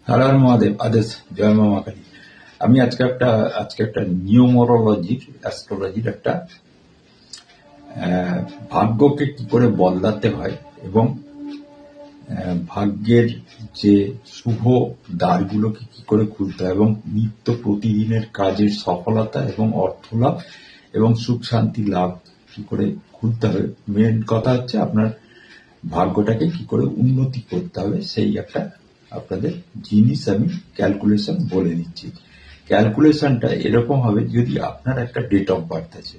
হর হর মহাদেব, আদেশ, জয় মা কালী। আমি আজকে একটা নিউমোরোলজির অ্যাস্ট্রোলজির একটা ভাগ্যকে কি করে বদলাতে হয় এবং ভাগ্যের যে শুভ দ্বারগুলোকে কি করে খুলতে হয় এবং নিত্য প্রতিদিনের কাজের সফলতা এবং অর্থ লাভ এবং সুখ শান্তি লাভ কি করে খুলতে হবে। মেন কথা হচ্ছে আপনার ভাগ্যটাকে কি করে উন্নতি করতে হবে, সেই একটা আপনাদের জিনিস আমি ক্যালকুলেশন বলে দিচ্ছি। ক্যালকুলেশনটা এরকম হবে, যদি আপনার একটা ডেট অফ বার্থ আছে,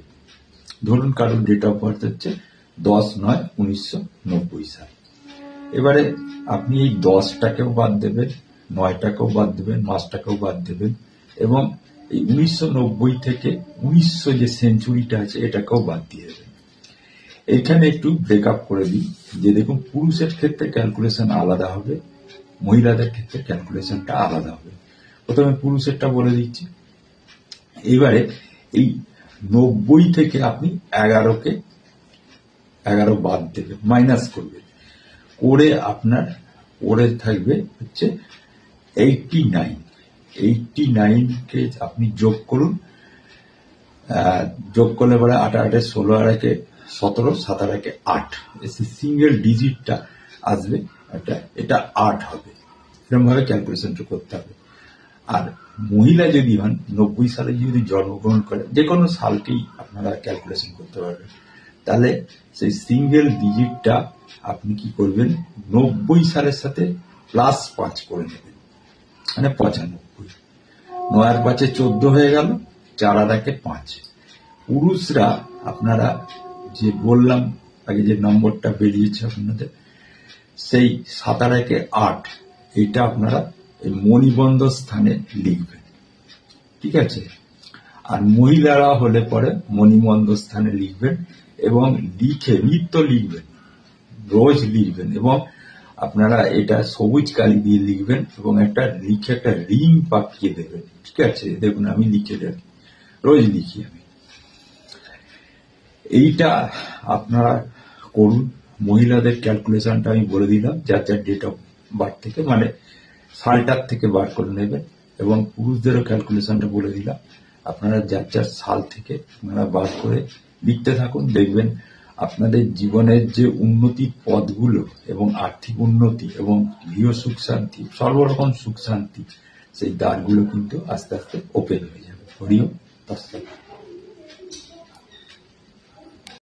ধরুন কারোর ডেট অফ বার্থ হচ্ছে 10/9/1990 সাল। এবারে আপনি এই 10টাকেও বাদ দেবেন, 9টাকেও বাদ দেবেন, মাসটাকেও বাদ দেবেন এবং এই 1990 থেকে 1900 যে সেঞ্চুরিটা আছে এটাকেও বাদ দিয়ে দেবেন। এখানে একটু ব্রেকআপ করে দিই যে দেখুন, পুরুষের ক্ষেত্রে ক্যালকুলেশন আলাদা হবে, মহিলাদের ক্ষেত্রে ক্যালকুলেশনটা আলাদা হবে। প্রথমে পুরুষেরটা বলে দিচ্ছি। এবারে এই 90 থেকে আপনি 11 বাদ দেবেন, মাইনাস করবেন, করে আপনার পরে থাকবে হচ্ছে 89কে আপনি যোগ করুন। যোগ করলে পরে 8 8 16 আর 1 17, 7 আর 1 8, সিঙ্গেল ডিজিটটা আসবে, এটা 8 হবে। এরকম ভাবে ক্যালকুলেশনটা করতে হবে। আর মহিলা যদি হন, 90 সালে যদি জন্মগ্রহণ করে, যে কোনো সালকেই আপনারা ক্যালকুলেশন করতে পারবেন, তাহলে সেই সিঙ্গেল ডিজিটটা আপনি কি করবেন, 90 সালের সাথে +5 করে নেবেন, মানে 95। 9 আর 5 14 হয়ে গেল, 4 আর 1 5। পুরুষরা আপনারা যে বললাম আগে, যে নম্বরটা বেরিয়েছে আপনাদের, সেই 7 আর 1 8, এটা আপনারা এই মণিবন্ধ স্থানে লিখবেন, ঠিক আছে? আর মহিলারা হলে পরে মণিবন্ধ স্থানে লিখবেন এবং নিত্য লিখবেন, রোজ লিখবেন, এবং আপনারা এটা সবুজ কালি দিয়ে লিখবেন এবং লিখে একটা রিং পাকিয়ে দেবেন, ঠিক আছে? দেখুন আমি লিখে দেব, রোজ লিখি আমি। এইটা আপনারা করুন। মহিলাদের ক্যালকুলেশনটা আমি বলে দিলাম, যার যার ডেট অফ বার্থ থেকে, মানে সালটার থেকে বার করে নেবেন, এবং পুরুষদেরও ক্যালকুলেশনটা বলে দিলাম, আপনারা যার যার সাল থেকে আপনারা বার করে লিখতে থাকুন। দেখবেন আপনাদের জীবনের যে উন্নতির পথগুলো এবং আর্থিক উন্নতি এবং গৃহ সুখ শান্তি, সর্বরকম সুখ শান্তি, সেই দ্বারগুলো কিন্তু আস্তে আস্তে ওপেন হয়ে যাবে। হরি ওম তৎসৎ।